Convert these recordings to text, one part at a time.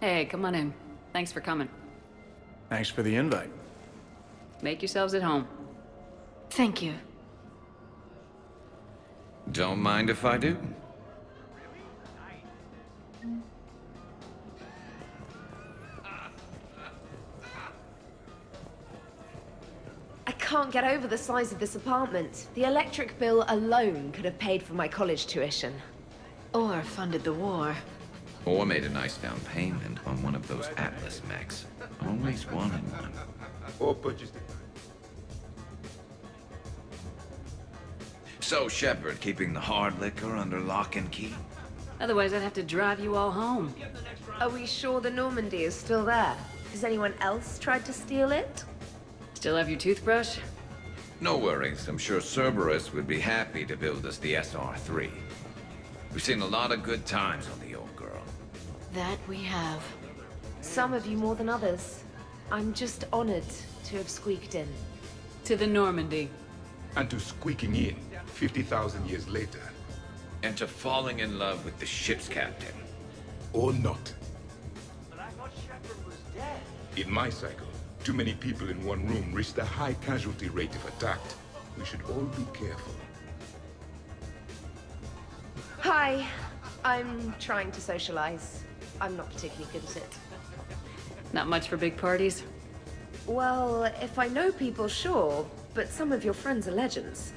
Hey, come on in. Thanks for coming. Thanks for the invite. Make yourselves at home. Thank you. Don't mind if I do. I can't get over the size of this apartment. The electric bill alone could have paid for my college tuition. Or funded the war. Or made a nice down payment on one of those Atlas mechs. Always wanted one. Or purchased it. So, Shepard, keeping the hard liquor under lock and key? Otherwise, I'd have to drive you all home. Are we sure the Normandy is still there? Has anyone else tried to steal it? Still have your toothbrush? No worries. I'm sure Cerberus would be happy to build us the SR-3. We've seen a lot of good times on the old girl. That we have. Some of you more than others. I'm just honored to have squeaked in. To the Normandy. And to squeaking in 50,000 years later. And to falling in love with the ship's captain. Or not. But I thought Shepard was dead. In my cycle, too many people in one room risk a high casualty rate if attacked. We should all be careful. Hi. I'm trying to socialize. I'm not particularly good at it. Not much for big parties? Well, if I know people, sure. But some of your friends are legends.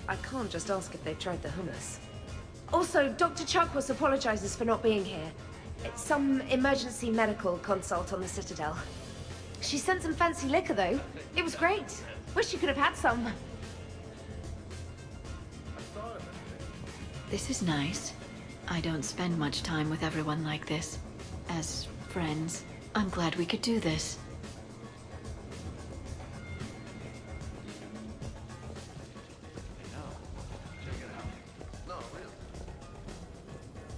I can't just ask if they've tried the hummus. Also, Dr. Chuckwas apologizes for not being here. It's some emergency medical consult on the Citadel. She sent some fancy liquor, though. It was great. Wish you could have had some. This is nice. I don't spend much time with everyone like this. As friends, I'm glad we could do this.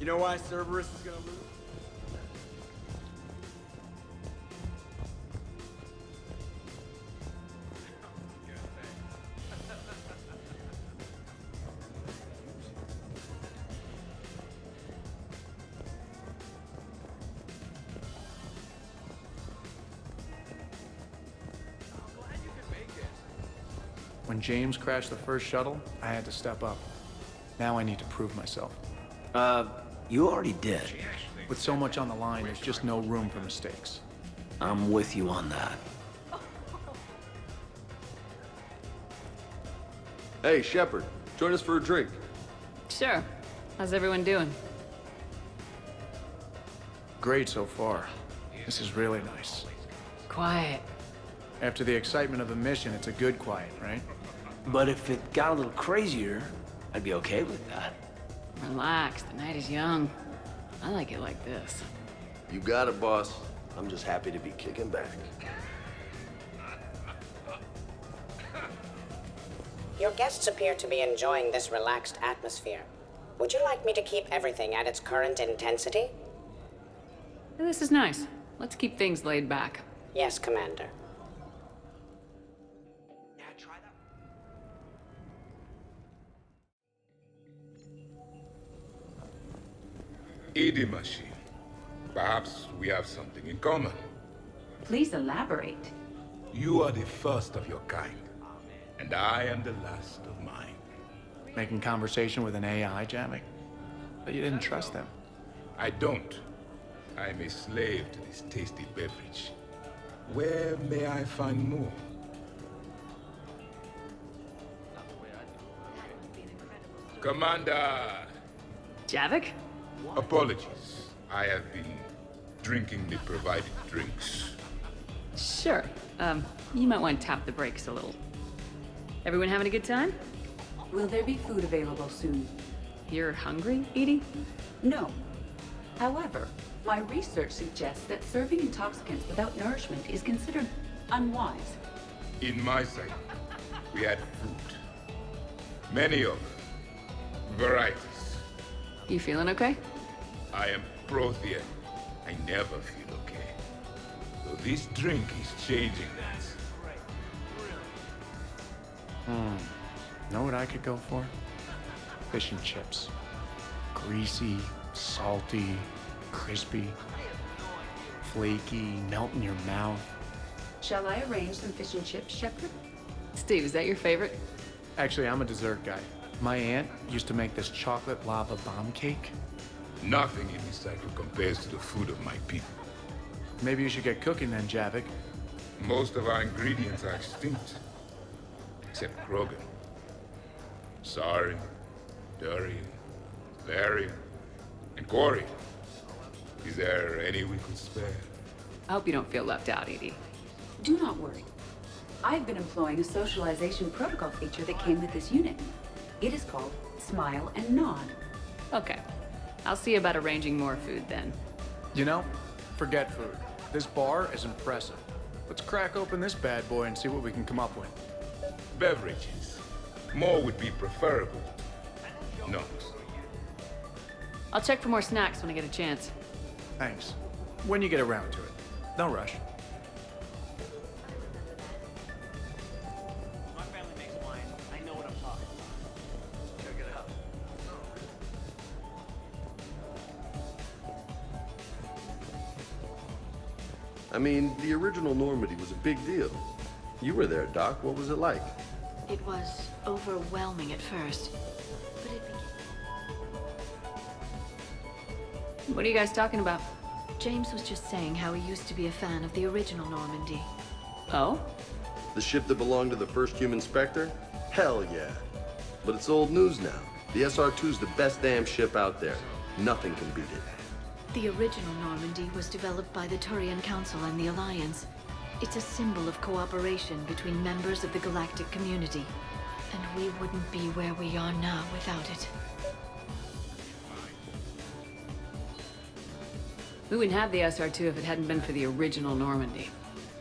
You know why Cerberus is gonna lose? When James crashed the first shuttle, I had to step up. Now I need to prove myself. You already did. With so much on the line, there's just no room for mistakes. I'm with you on that. Hey, Shepard, join us for a drink. Sure. How's everyone doing? Great so far. This is really nice. Quiet. After the excitement of the mission, it's a good quiet, right? But if it got a little crazier, I'd be okay with that. Relax, the night is young. I like it like this. You got it, boss. I'm just happy to be kicking back. Your guests appear to be enjoying this relaxed atmosphere. Would you like me to keep everything at its current intensity? This is nice. Let's keep things laid back. Yes, Commander. AD machine. Perhaps we have something in common. Please elaborate. You are the first of your kind, and I am the last of mine. Making conversation with an AI, Javik? But you didn't trust them. I don't. I am a slave to this tasty beverage. Where may I find more? Commander! Javik? Apologies. I have been drinking the provided drinks. Sure. You might want to tap the brakes a little. Everyone having a good time? Will there be food available soon? You're hungry, Edie? No. However, my research suggests that serving intoxicants without nourishment is considered unwise. In my sight, we had food. Many of varieties. You feeling okay? I am Prothean. I never feel okay. So this drink is changing that. Know what I could go for? Fish and chips. Greasy, salty, crispy. flaky, melt in your mouth. Shall I arrange some fish and chips, Shepard? Steve, is that your favorite? Actually, I'm a dessert guy. My aunt used to make this chocolate lava bomb cake. Nothing in this cycle compares to the food of my people. Maybe you should get cooking then, Javik. Most of our ingredients are extinct. Except Krogan. Sarin, Durian, Barian, and Corian. Is there any we could spare? I hope you don't feel left out, Edie. Do not worry. I've been employing a socialization protocol feature that came with this unit. It is called Smile and Nod. Okay. I'll see about arranging more food then. You know, forget food. This bar is impressive. Let's crack open this bad boy and see what we can come up with. Beverages. More would be preferable. No. I'll check for more snacks when I get a chance. Thanks. When you get around to it. No rush. My family makes wine. I know what I'm talking about. Check it out. I mean, the original Normandy was a big deal. You were there, Doc. What was it like? It was overwhelming at first, but it became... What are you guys talking about? James was just saying how he used to be a fan of the original Normandy. Oh? The ship that belonged to the first human Spectre? Hell yeah. But it's old news now. The SR-2's the best damn ship out there. Nothing can beat it. The original Normandy was developed by the Turian Council and the Alliance. It's a symbol of cooperation between members of the galactic community. And we wouldn't be where we are now without it. We wouldn't have the SR2 if it hadn't been for the original Normandy.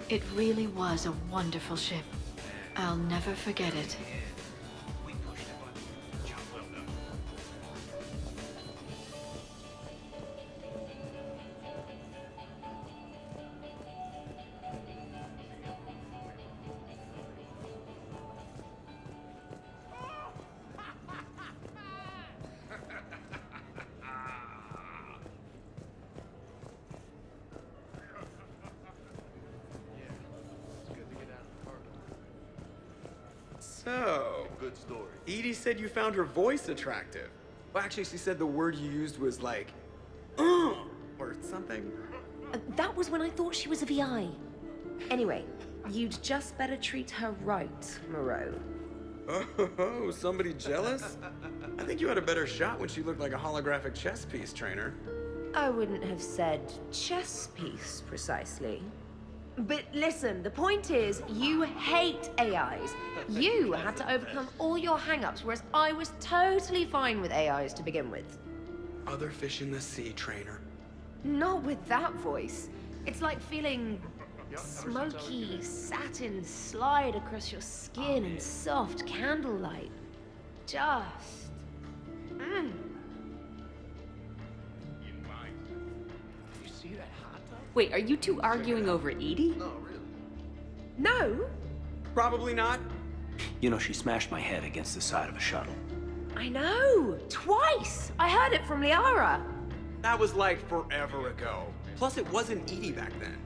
It really was a wonderful ship. I'll never forget it. So, Good story. Edie said you found her voice attractive. Well, actually, she said the word you used was like, or something. That was when I thought she was a VI. Anyway, you'd just better treat her right, Moreau. Oh, somebody jealous? I think you had a better shot when she looked like a holographic chess piece, trainer. I wouldn't have said chess piece, precisely. But listen, the point is, you hate AIs. You had to overcome all your hang-ups, whereas I was totally fine with AIs to begin with. Other fish in the sea, trainer. Not with that voice. It's like feeling smoky satin slide across your skin in soft candlelight. Just... Wait, are you two arguing over Edie? No, really. No, Probably not. You know, she smashed my head against the side of a shuttle. I know. Twice. I heard it from Liara. That was like forever ago. Plus, it wasn't Edie back then.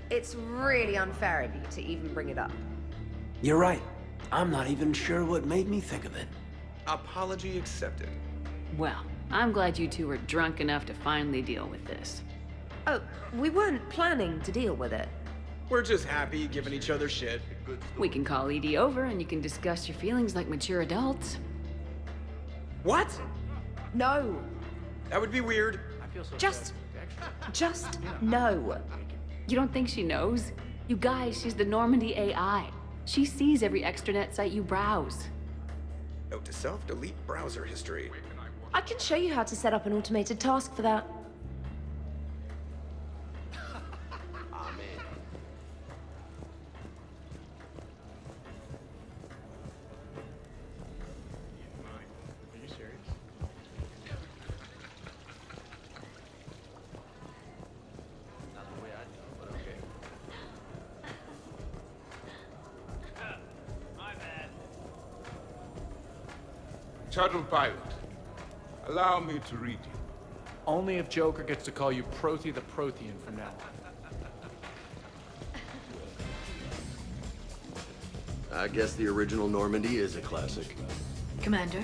It's really unfair of you to even bring it up. You're right. I'm not even sure what made me think of it. Apology accepted. Well, I'm glad you two were drunk enough to finally deal with this. Oh, we weren't planning to deal with it. We're just happy giving each other shit. We can call Edie over and you can discuss your feelings like mature adults. What? No, That would be weird. just no. You don't think she knows? You guys, she's the Normandy AI. She sees every extranet site you browse. Note to self, delete browser history. I can show you how to set up an automated task for that. Shuttle pilot, allow me to read you. Only if Joker gets to call you Prothy the Prothean from now on. I guess the original Normandy is a classic. Commander?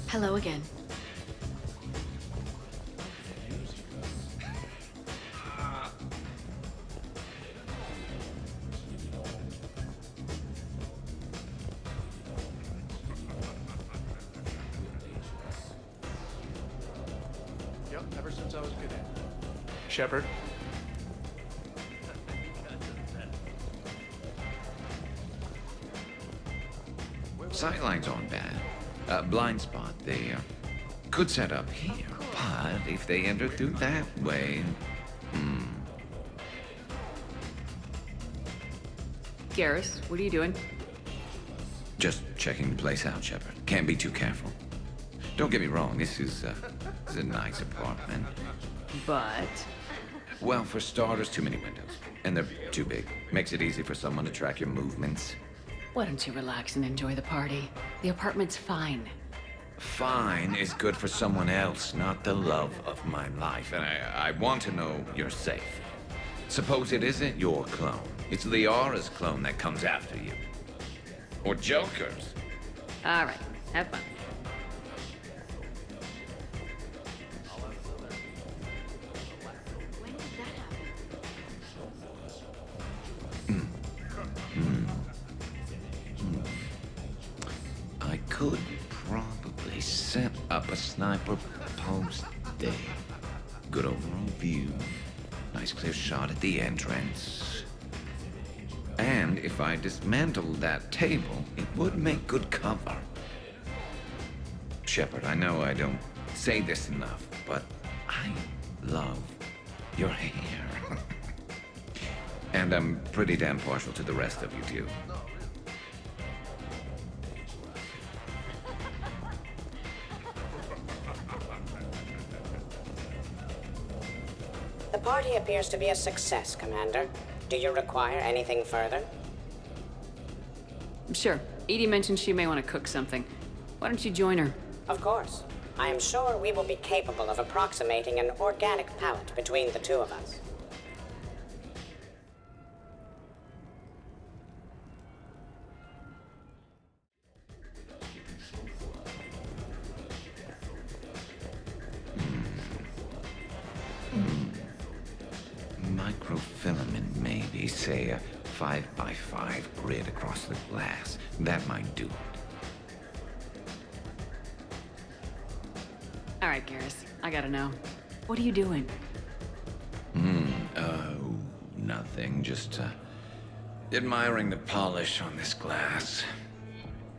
Hello again. Yep, ever since I was a cadet. Shepard? Sightlines aren't bad. Blind spot, they could set up here, but if they enter through that way... Garrus, what are you doing? Just checking the place out, Shepard. Can't be too careful. Don't get me wrong, this is a nice apartment. But... Well, for starters, too many windows. And they're too big. Makes it easy for someone to track your movements. why don't you relax and enjoy the party? The apartment's fine. Fine is good for someone else, not the love of my life. And I want to know you're safe. Suppose it isn't your clone. It's Liara's clone that comes after you. Or Joker's. All right, have fun. When did that happen? I could probably set up a sniper post there. Good overall view. Nice clear shot at the entrance. And if I dismantled that table, it would make good cover. Shepard, I know I don't say this enough, but I love your hair. And I'm pretty damn partial to the rest of you, too. The party appears to be a success, Commander. Do you require anything further? Sure. Edie mentioned she may want to cook something. Why don't you join her? Of course. I am sure we will be capable of approximating an organic palate between the two of us. Microfilament, maybe. Say a 5x5 grid across the glass. That might do it. All right, Garrus. I gotta know. What are you doing? Oh, nothing. Just, admiring the polish on this glass.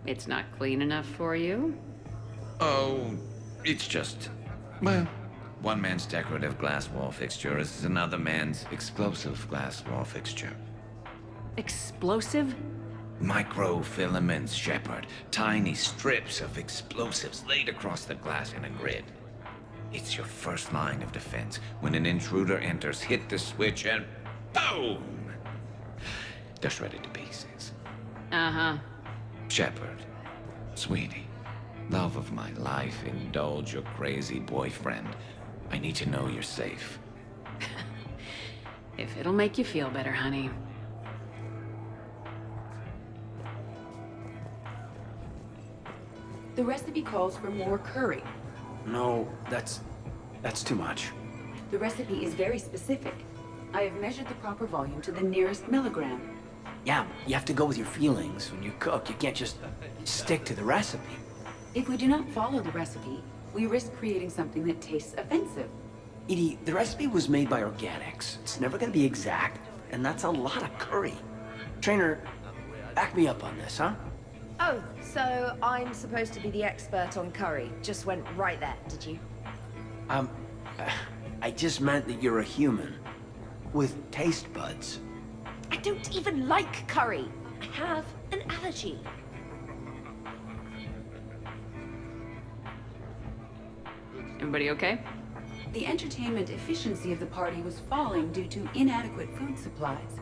It's not clean enough for you? Oh, it's just... well, one man's decorative glass wall fixture is another man's explosive glass wall fixture. Explosive? Microfilaments, Shepard. Tiny strips of explosives laid across the glass in a grid. It's your first line of defense. When an intruder enters, hit the switch and boom! They're shredded to pieces. Uh-huh. Shepard, sweetie, love of my life, indulge your crazy boyfriend. I need to know you're safe. If it'll make you feel better, honey. The recipe calls for more curry. No, that's too much. The recipe is very specific. I have measured the proper volume to the nearest milligram. Yeah, you have to go with your feelings when you cook. You can't just stick to the recipe. If we do not follow the recipe, we risk creating something that tastes offensive. Edie, the recipe was made by organics. It's never gonna be exact, and that's a lot of curry. Trainer, back me up on this, huh? Oh, so I'm supposed to be the expert on curry. Just went right there, did you? I just meant that you're a human with taste buds. I don't even like curry. I have an allergy. Everybody okay? The entertainment efficiency of the party was falling due to inadequate food supplies.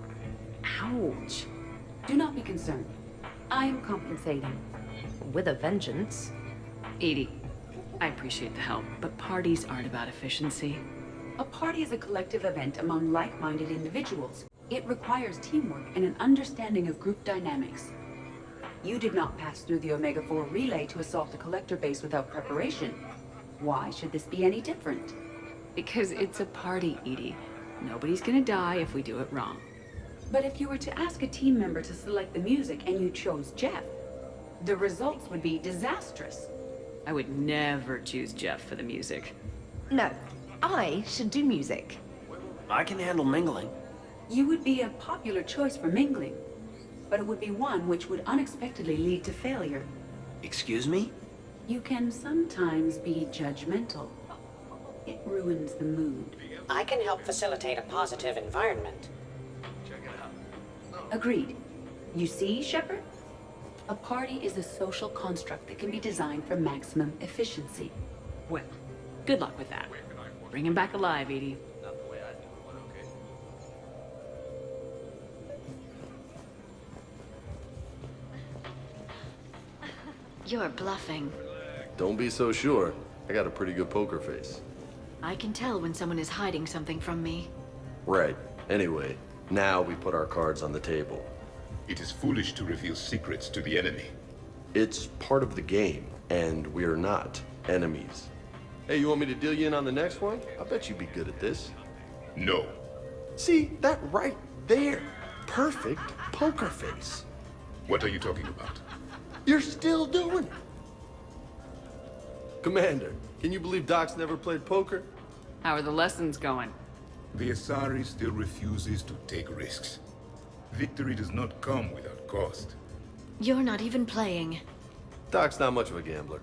Ouch. Do not be concerned. I am compensating. With a vengeance. Edie, I appreciate the help, but parties aren't about efficiency. A party is a collective event among like-minded individuals. It requires teamwork and an understanding of group dynamics. You did not pass through the Omega-4 relay to assault the Collector base without preparation. Why should this be any different? Because it's a party, Edie. Nobody's gonna die if we do it wrong. But if you were to ask a team member to select the music and you chose Jeff, the results would be disastrous. I would never choose Jeff for the music. No, I should do music. I can handle mingling. You would be a popular choice for mingling, but it would be one which would unexpectedly lead to failure. Excuse me? You can sometimes be judgmental. It ruins the mood. I can help facilitate a positive environment. Agreed. You see, Shepard? A party is a social construct that can be designed for maximum efficiency. Well, good luck with that. Bring him back alive, Edie. You're bluffing. Don't be so sure. I got a pretty good poker face. I can tell when someone is hiding something from me. Right. Anyway, now we put our cards on the table. It is foolish to reveal secrets to the enemy. It's part of the game, and we're not enemies. Hey, you want me to deal you in on the next one? I bet you'd be good at this. No. See, that right there. Perfect poker face. What are you talking about? You're still doing it. Commander, can you believe Doc's never played poker? How are the lessons going? The Asari still refuses to take risks. Victory does not come without cost. You're not even playing. Doc's not much of a gambler.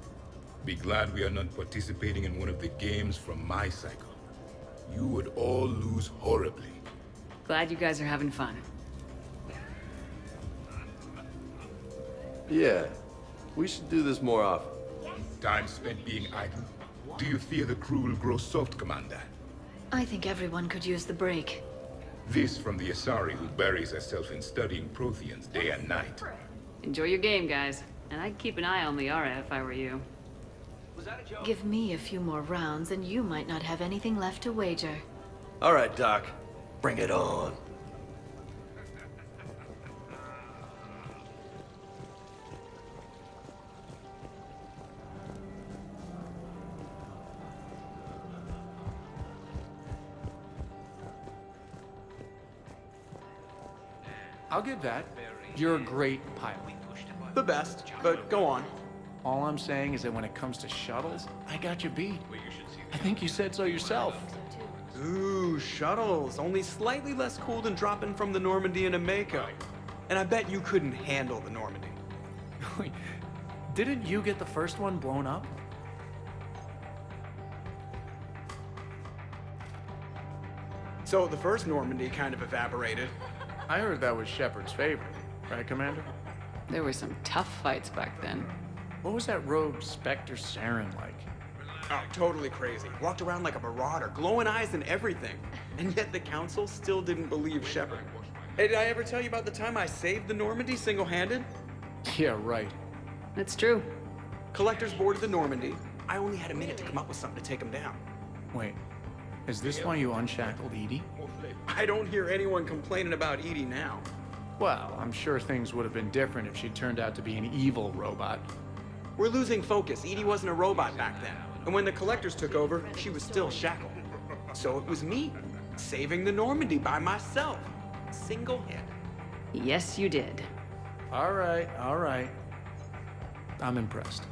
Be glad we are not participating in one of the games from my cycle. You would all lose horribly. Glad you guys are having fun. Yeah, we should do this more often. Time spent being idle. Do you fear the crew will grow soft, Commander? I think everyone could use the break. This from the Asari who buries herself in studying Protheans day and night. Enjoy your game, guys. And I'd keep an eye on Liara if I were you. Give me a few more rounds and you might not have anything left to wager. All right, Doc. Bring it on. I'll give that. You're a great pilot. The best, but go on. All I'm saying is that when it comes to shuttles, I got you beat. I think you said so yourself. Ooh, shuttles. Only slightly less cool than dropping from the Normandy in a Mako. And I bet you couldn't handle the Normandy. Wait, didn't you get the first one blown up? So the first Normandy kind of evaporated. I heard that was Shepard's favorite. Right, Commander? There were some tough fights back then. What was that rogue Spectre Saren like? Oh, totally crazy. Walked around like a marauder, glowing eyes and everything. And yet the Council still didn't believe Shepard. Hey, did I ever tell you about the time I saved the Normandy single-handed? Yeah, right. That's true. Collectors boarded the Normandy. I only had a minute to come up with something to take them down. Wait, is this why you unshackled Edie? I don't hear anyone complaining about Edie now. Well, I'm sure things would have been different if she turned out to be an evil robot. We're losing focus. Edie wasn't a robot back then. And when the Collectors took over, she was still shackled. So it was me, saving the Normandy by myself. Single-handed. Yes, you did. All right, all right. I'm impressed.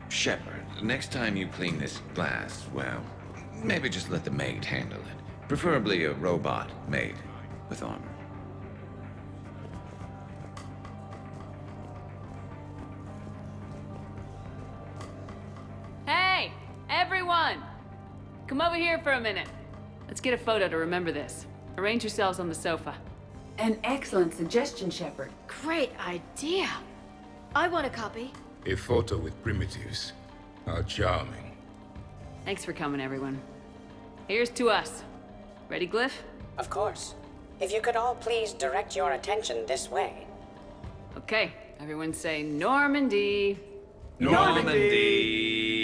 Shepard, next time you clean this glass, well, maybe just let the maid handle it. Preferably a robot maid with armor. Hey, everyone! Come over here for a minute. Let's get a photo to remember this. Arrange yourselves on the sofa. An excellent suggestion, Shepard. Great idea. I want a copy. A photo with primitives. How charming. Thanks for coming, everyone. Here's to us. Ready, Glyph? Of course. If you could all please direct your attention this way. Okay, everyone say Normandy. Normandy!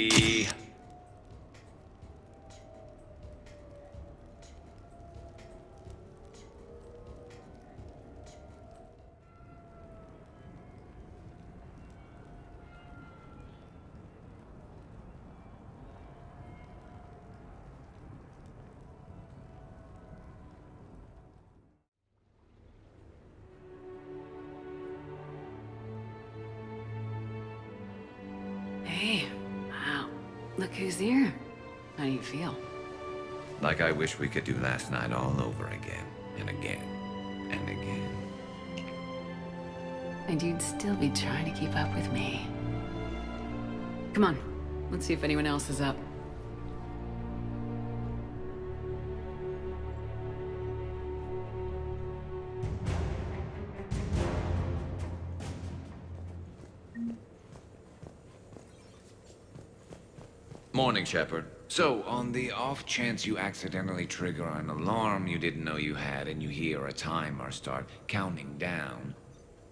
Hey, wow, look who's here. How do you feel? Like I wish we could do last night all over again, and again, and again. And you'd still be trying to keep up with me. Come on, let's see if anyone else is up. Morning, Shepard. So, on the off chance you accidentally trigger an alarm you didn't know you had and you hear a timer start counting down,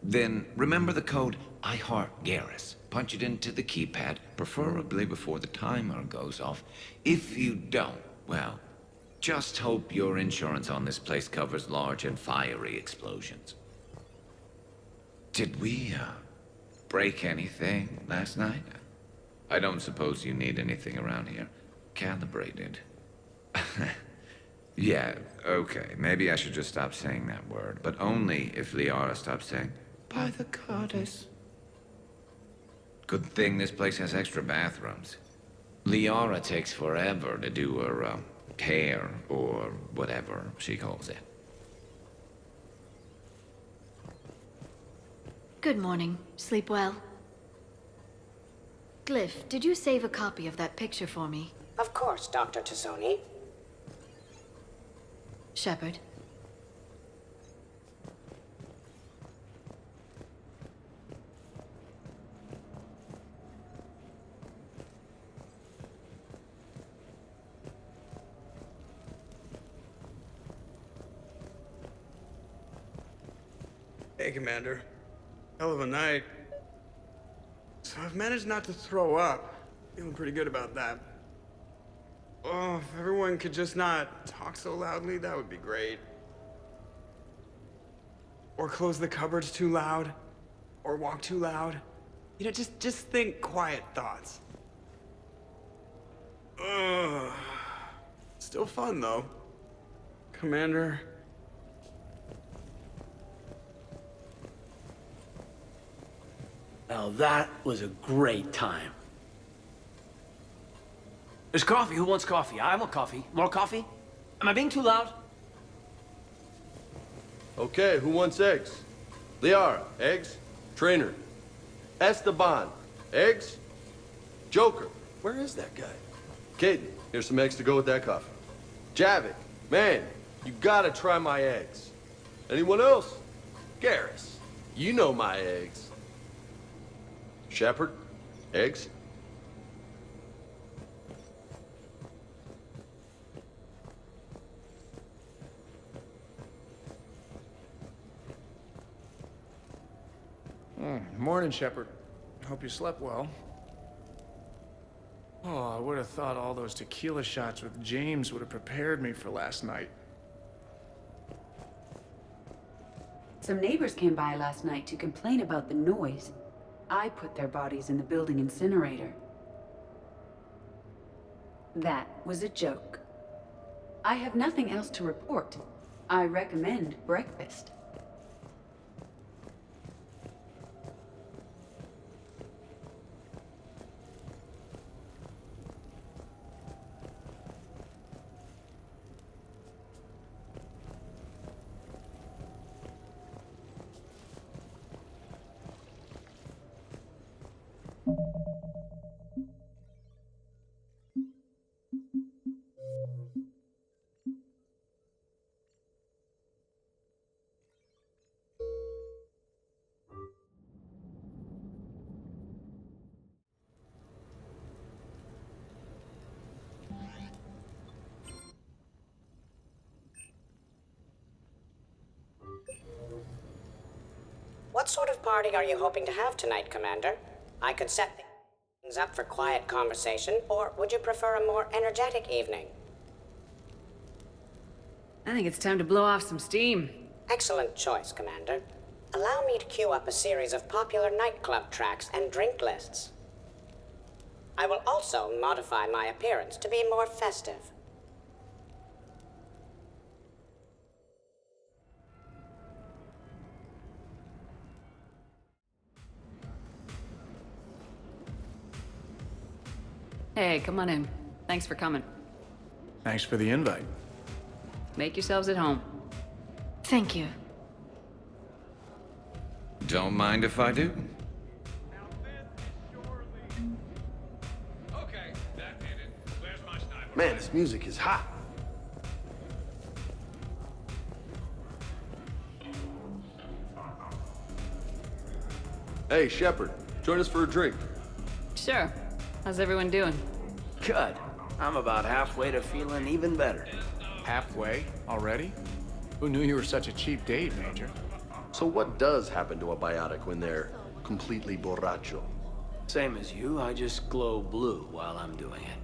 then remember the code I Heart Garrus. Punch it into the keypad, preferably before the timer goes off. If you don't, well, just hope your insurance on this place covers large and fiery explosions. Did we, break anything last night? I don't suppose you need anything around here. Calibrated. Yeah, okay. Maybe I should just stop saying that word. But only if Liara stops saying, by the goddess. Good thing this place has extra bathrooms. Liara takes forever to do her, hair, or whatever she calls it. Good morning. Sleep well? Glyph, did you save a copy of that picture for me? Of course, Dr. Tassoni. Shepard. Hey, Commander. Hell of a night. So I've managed not to throw up. Feeling pretty good about that. Oh, if everyone could just not talk so loudly, that would be great. Or close the cupboards too loud. Or walk too loud. You know, just think quiet thoughts. Ugh. Still fun, though. Commander. Now that was a great time. There's coffee. Who wants coffee? I want coffee. More coffee? Am I being too loud? Okay, who wants eggs? Liara, eggs? Trainer. Esteban, eggs? Joker, where is that guy? Caden, here's some eggs to go with that coffee. Javik, man, you gotta try my eggs. Anyone else? Garrus, you know my eggs. Shepard, eggs? Morning, Shepard. Hope you slept well. Oh, I would have thought all those tequila shots with James would have prepared me for last night. Some neighbors came by last night to complain about the noise. I put their bodies in the building incinerator. That was a joke. I have nothing else to report. I recommend breakfast. sort of party are you hoping to have tonight, Commander? I could set things up for quiet conversation, or would you prefer a more energetic evening? I think it's time to blow off some steam. Excellent choice, Commander. Allow me to queue up a series of popular nightclub tracks and drink lists. I will also modify my appearance to be more festive. Hey, come on in. Thanks for coming. Thanks for the invite. Make yourselves at home. Thank you. Don't mind if I do. Man, this music is hot. Hey, Shepard, join us for a drink. Sure. How's everyone doing? Good. I'm about halfway to feeling even better. Halfway already? Who knew you were such a cheap date, Major? So what does happen to a biotic when they're completely borracho? Same as you, I just glow blue while I'm doing it.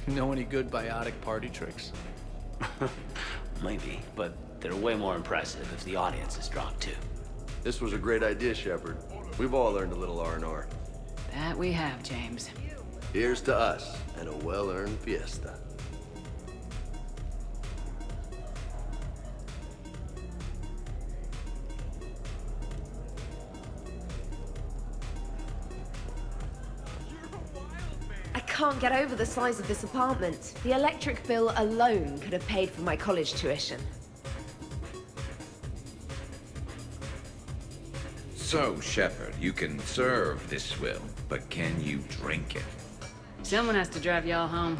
Know any good biotic party tricks? Maybe, but they're way more impressive if the audience is drunk too. This was a great idea, Shepard. We've all learned a little R&R. That we have, James. Here's to us and a well-earned fiesta. I can't get over the size of this apartment. The electric bill alone could have paid for my college tuition. So, Shepard, you can serve this swill, but can you drink it? Someone has to drive y'all home.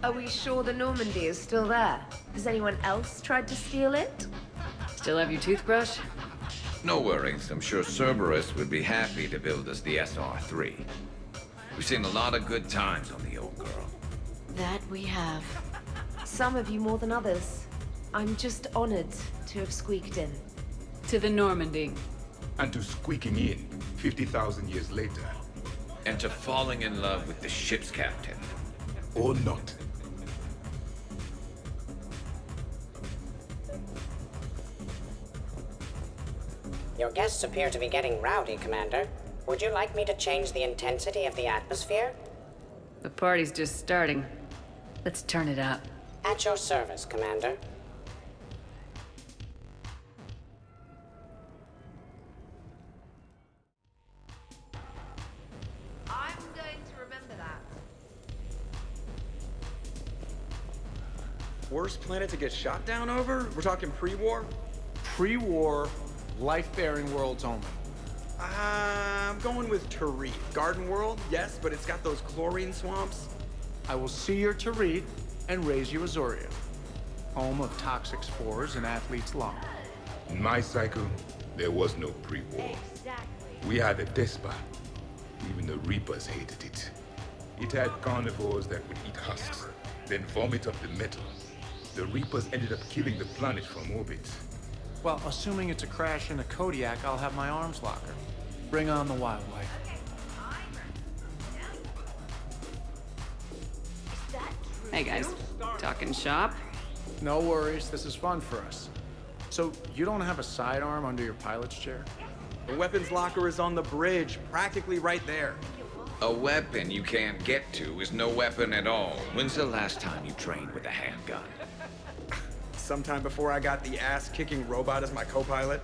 Are we sure the Normandy is still there? Has anyone else tried to steal it? Still have your toothbrush? No worries, I'm sure Cerberus would be happy to build us the SR-3. We've seen a lot of good times on the old girl. That we have. Some of you more than others. I'm just honored to have squeaked in. To the Normandy. And to squeaking in 50,000 years later. And to falling in love with the ship's captain. Or not. Your guests appear to be getting rowdy, Commander. Would you like me to change the intensity of the atmosphere? The party's just starting. Let's turn it up. At your service, Commander. I'm going to remember that. Worst planet to get shot down over? We're talking pre-war? Pre-war, life-bearing worlds only. I'm going with Tariq. Garden World, yes, but it's got those chlorine swamps. I will see your Tariq and raise you Azoria, home of toxic spores and athlete's lung. In my cycle, there was no pre-war. We had a Despa. Even the Reapers hated it. It had carnivores that would eat husks, then vomit up the metal. The Reapers ended up killing the planet from orbit. Well, assuming it's a crash in a Kodiak, I'll have my arms locker. Bring on the wildlife. Hey guys, talking shop? No worries, this is fun for us. So, you don't have a sidearm under your pilot's chair? The weapons locker is on the bridge, practically right there. A weapon you can't get to is no weapon at all. When's the last time you trained with a handgun? Sometime before I got the ass-kicking robot as my co-pilot.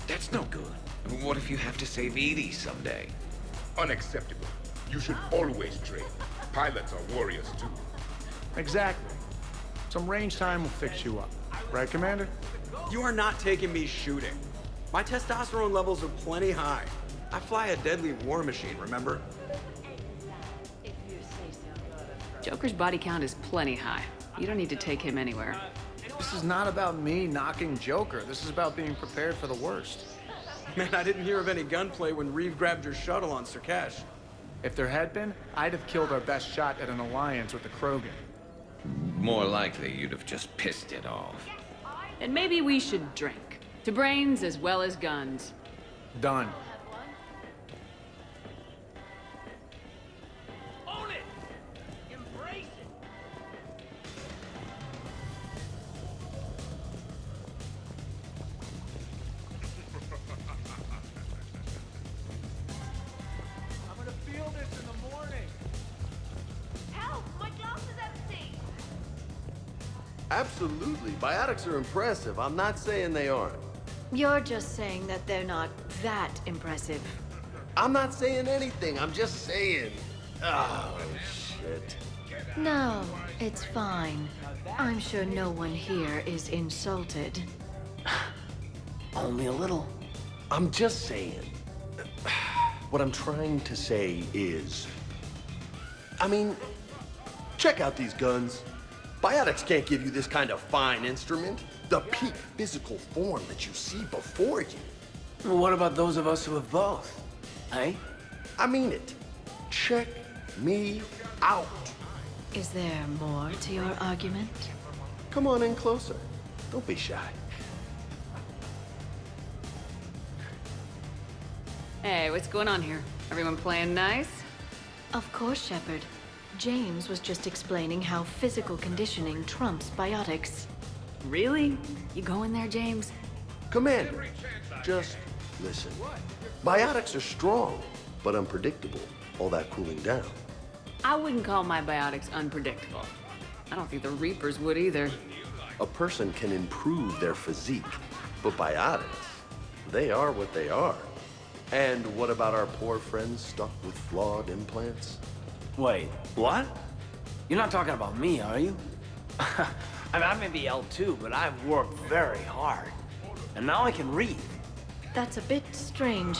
That's no good. What if you have to save Edie someday? Unacceptable. You should always train. Pilots are warriors too. Exactly. Some range time will fix you up. Right, Commander? You are not taking me shooting. My testosterone levels are plenty high. I fly a deadly war machine, remember? Joker's body count is plenty high. You don't need to take him anywhere. This is not about me knocking Joker. This is about being prepared for the worst. Man, I didn't hear of any gunplay when Reeve grabbed your shuttle on Sirkesh. If there had been, I'd have killed our best shot at an alliance with the Krogan. More likely, you'd have just pissed it off. And maybe we should drink. To brains as well as guns. Done. Own it! Embrace it! I'm gonna feel this in the morning. Help! My glass is empty! Absolutely. Biotics are impressive. I'm not saying they aren't. You're just saying that they're not that impressive. I'm not saying anything. I'm just saying. Oh, shit. No, it's fine. I'm sure no one here is insulted. Only a little. I'm just saying. What I'm trying to say is... I mean, check out these guns. Biotics can't give you this kind of fine instrument. The peak physical form that you see before you. Well, what about those of us who have both? Hey? I mean it. Check me out. Is there more to your argument? Come on in closer. Don't be shy. Hey, what's going on here? Everyone playing nice? Of course, Shepard. James was just explaining how physical conditioning trumps biotics. Really? You going there, James? Commander, just listen. Biotics are strong, but unpredictable. All that cooling down. I wouldn't call my biotics unpredictable. I don't think the Reapers would either. A person can improve their physique, but biotics, they are what they are. And what about our poor friends stuck with flawed implants? Wait, what? You're not talking about me, are you? I mean, I may be L2, but I've worked very hard. And now I can read. That's a bit strange.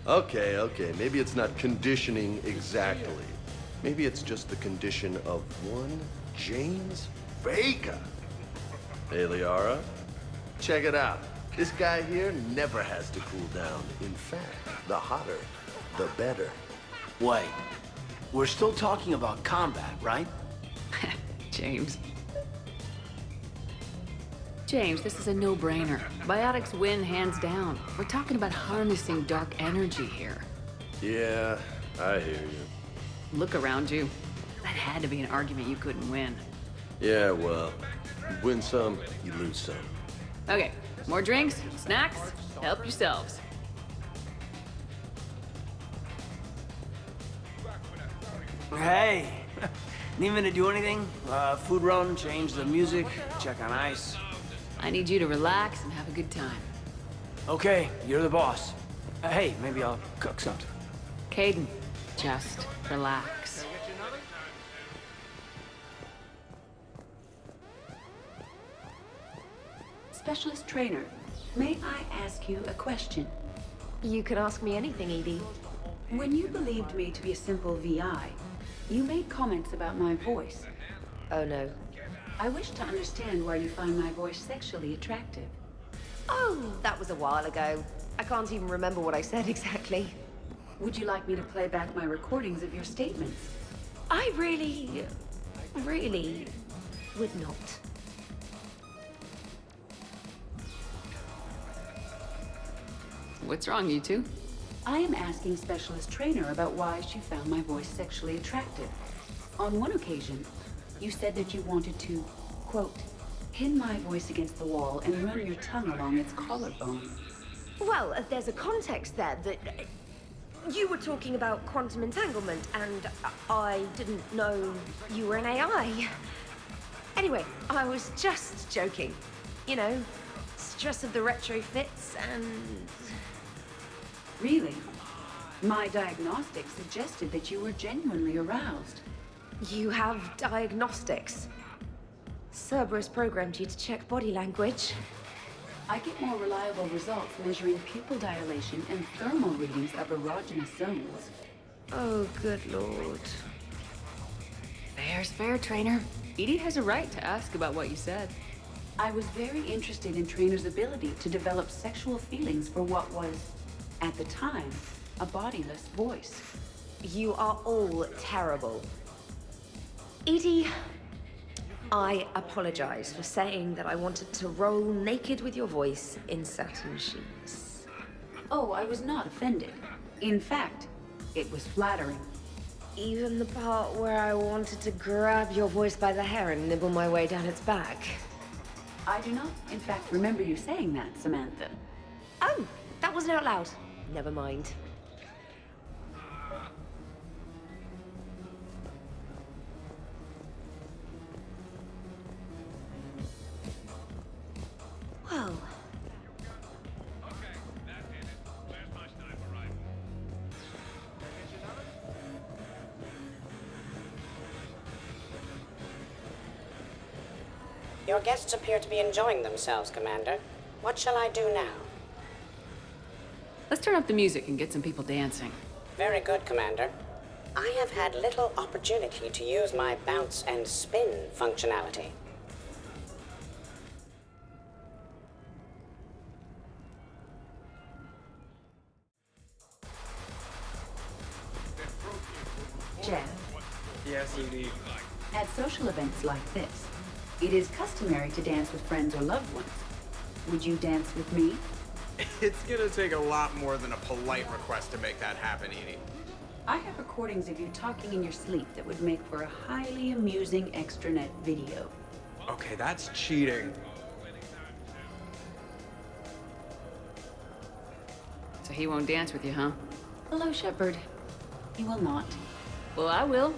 Okay, maybe it's not conditioning exactly. Maybe it's just the condition of one James Vega. Hey, Liara, check it out. This guy here never has to cool down. In fact, the hotter, the better. Wait, we're still talking about combat, right? James. James, this is a no-brainer. Biotics win hands down. We're talking about harnessing dark energy here. Yeah, I hear you. Look around you. That had to be an argument you couldn't win. Yeah, well, you win some, you lose some. Okay, more drinks, snacks, help yourselves. Hey, need me to do anything? Food run, change the music, check on ice. I need you to relax and have a good time. Okay, you're the boss. Hey, maybe I'll cook something. Caden, just relax. Specialist trainer, may I ask you a question? You can ask me anything, Edie. When you believed me to be a simple VI, you made comments about my voice. Oh no. I wish to understand why you find my voice sexually attractive. Oh, that was a while ago. I can't even remember what I said exactly. Would you like me to play back my recordings of your statements? I really would not. What's wrong, you two? I am asking Specialist Trainer about why she found my voice sexually attractive. On one occasion, you said that you wanted to, quote, pin my voice against the wall and run your tongue along its collarbone. Well, there's a context there that you were talking about quantum entanglement, and I didn't know you were an AI. Anyway, I was just joking. You know, stress of the retrofits and... Really? My diagnostics suggested that you were genuinely aroused. You have diagnostics. Cerberus programmed you to check body language. I get more reliable results measuring pupil dilation and thermal readings of erogenous zones. Oh, good lord. Fair's fair, Trainer. Edie has a right to ask about what you said. I was very interested in Trainer's ability to develop sexual feelings for what was, at the time, a bodiless voice. You are all terrible. Edie, I apologize for saying that I wanted to roll naked with your voice in satin sheets. Oh, I was not offended. In fact, it was flattering. Even the part where I wanted to grab your voice by the hair and nibble my way down its back. I do not, in fact, remember you saying that, Samantha. Oh, that wasn't out loud. Never mind. Well. Your guests appear to be enjoying themselves, Commander. What shall I do now? Let's turn up the music and get some people dancing. Very good, Commander. I have had little opportunity to use my bounce and spin functionality. Jeff, Yes, Edie. At social events like this, it is customary to dance with friends or loved ones. Would you dance with me? It's gonna take a lot more than a polite request to make that happen, Edie. I have recordings of you talking in your sleep that would make for a highly amusing extranet video. Okay, that's cheating. So he won't dance with you, huh? Hello, Shepard. He will not. Well, I will.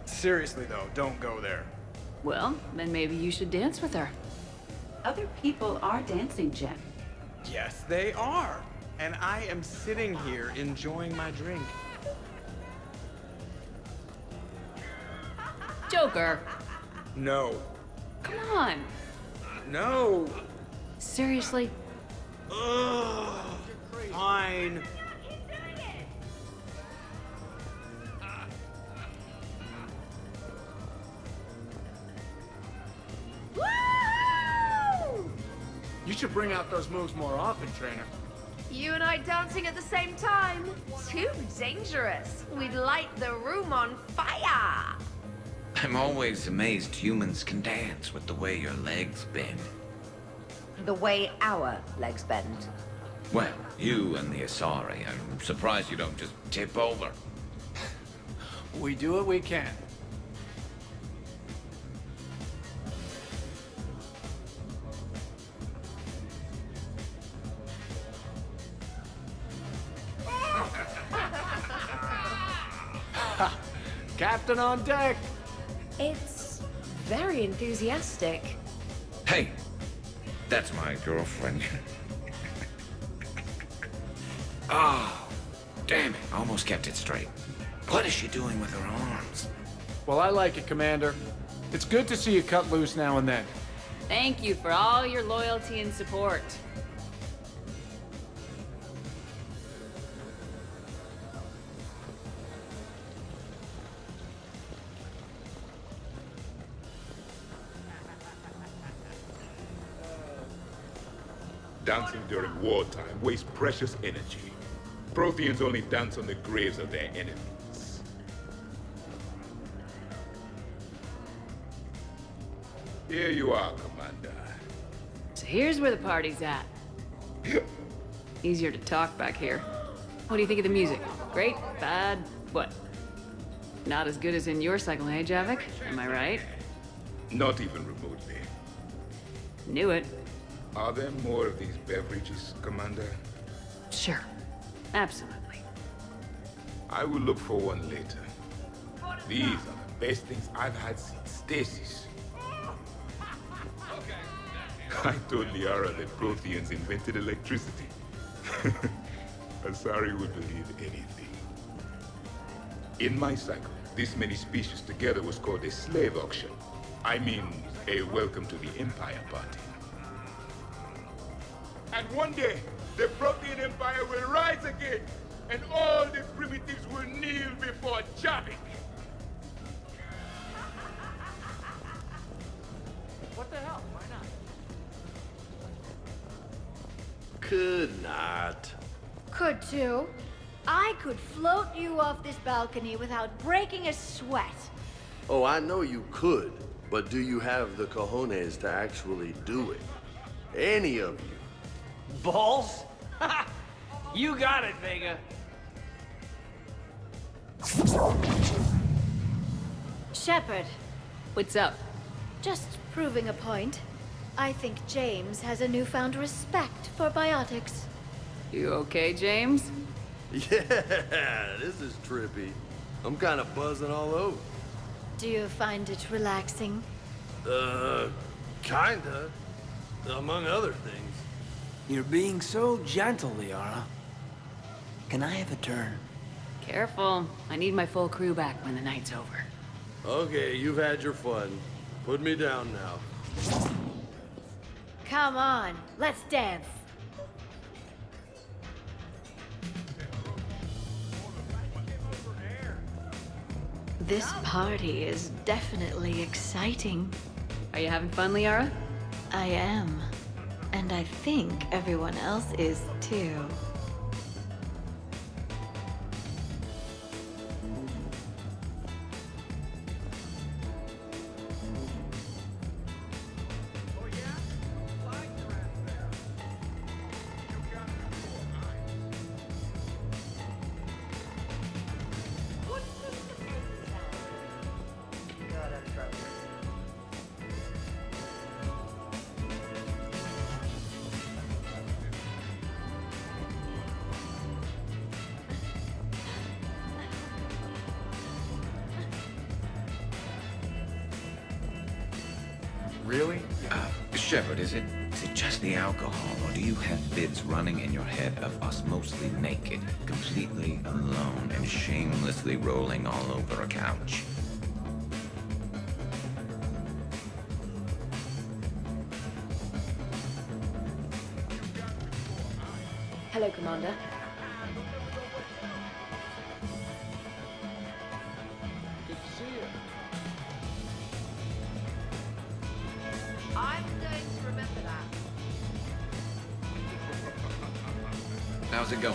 Seriously, though, don't go there. Well, then maybe you should dance with her. Other people are dancing, Jeff. Yes, they are. And I am sitting here enjoying my drink. Joker, No. come on. No. Seriously? Ugh. Fine. You should bring out those moves more often, trainer. You and I dancing at the same time? Too dangerous. We'd light the room on fire. I'm always amazed humans can dance with the way your legs bend. The way our legs bend. Well, you and the Asari, I'm surprised you don't just tip over. We do what we can. Captain on deck! It's very enthusiastic. Hey, that's my girlfriend. Oh, damn it. I almost kept it straight. What is she doing with her arms? Well, I like it, Commander. It's good to see you cut loose now and then. Thank you for all your loyalty and support. Dancing during wartime wastes precious energy. Protheans only dance on the graves of their enemies. Here you are, Commander. So here's where the party's at. Easier to talk back here. What do you think of the music? Great? Bad? What? Not as good as in your cycle, eh, Javik? Am I right? Not even remotely. Knew it. Are there more of these beverages, Commander? Sure. Absolutely. I will look for one later. These are the best things I've had since Stasis. I told Liara that Protheans invented electricity. Asari would believe anything. In my cycle, this many species together was called a slave auction. I mean, a welcome to the Empire party. And one day, the Protean Empire will rise again, and all the primitives will kneel before Javik. What the hell? Why not? Could not. Could too. I could float you off this balcony without breaking a sweat. Oh, I know you could, but do you have the cojones to actually do it? Any of you? Balls? You got it, Vega. Shepard, What's up? just proving a point. I think James has a newfound respect for biotics. You okay, James? Yeah, this is trippy. I'm kind of buzzing all over. Do you find it relaxing? Kinda. Among other things. You're being so gentle, Liara. Can I have a turn? Careful. I need my full crew back when the night's over. Okay, you've had your fun. Put me down now. Come on, let's dance. This party is definitely exciting. Are you having fun, Liara? I am. And I think everyone else is too. Really? Shepard, is it just the alcohol, or do you have vids running in your head of us mostly naked, completely alone, and shamelessly rolling all over a couch? Hello, Commander. Good to see you. I'm going to remember that. How's it going?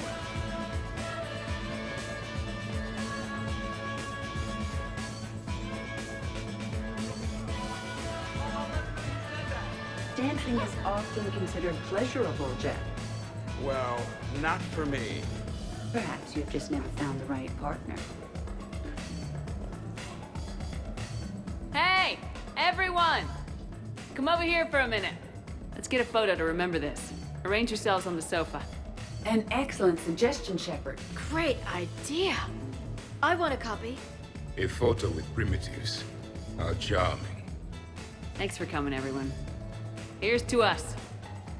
Dancing is often considered pleasurable, Jeff. Well, not for me. Perhaps you've just never found the right partner. Hey, everyone! Come over here for a minute. Let's get a photo to remember this. Arrange yourselves on the sofa. An excellent suggestion, Shepard. Great idea. I want a copy. A photo with primitives. How charming. Thanks for coming, everyone. Here's to us.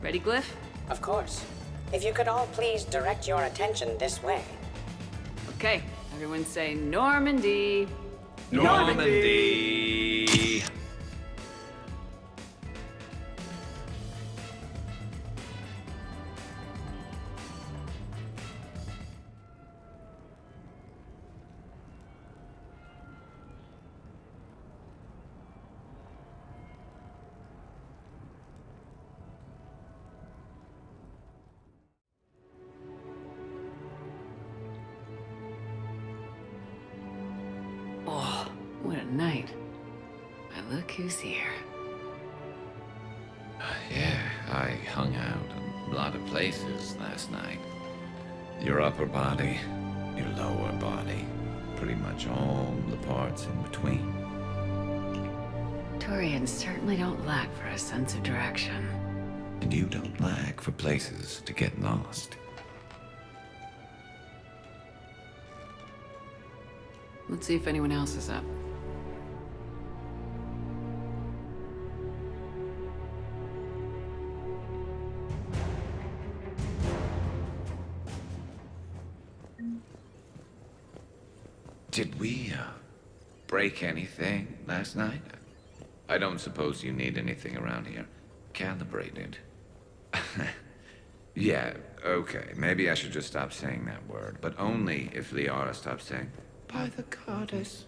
Ready, Glyph? Of course. If you could all please direct your attention this way. Okay, everyone say Normandy. Normandy! Oh, what a night. But look who's here. Yeah, I hung out a lot of places last night. Your upper body, your lower body, pretty much all the parts in between. Turians certainly don't lack for a sense of direction. And you don't lack for places to get lost. Let's see if anyone else is up. Did we, break anything last night? I don't suppose you need anything around here. Calibrated. Yeah, okay. Maybe I should just stop saying that word. But only if Liara stops saying, by the goddess.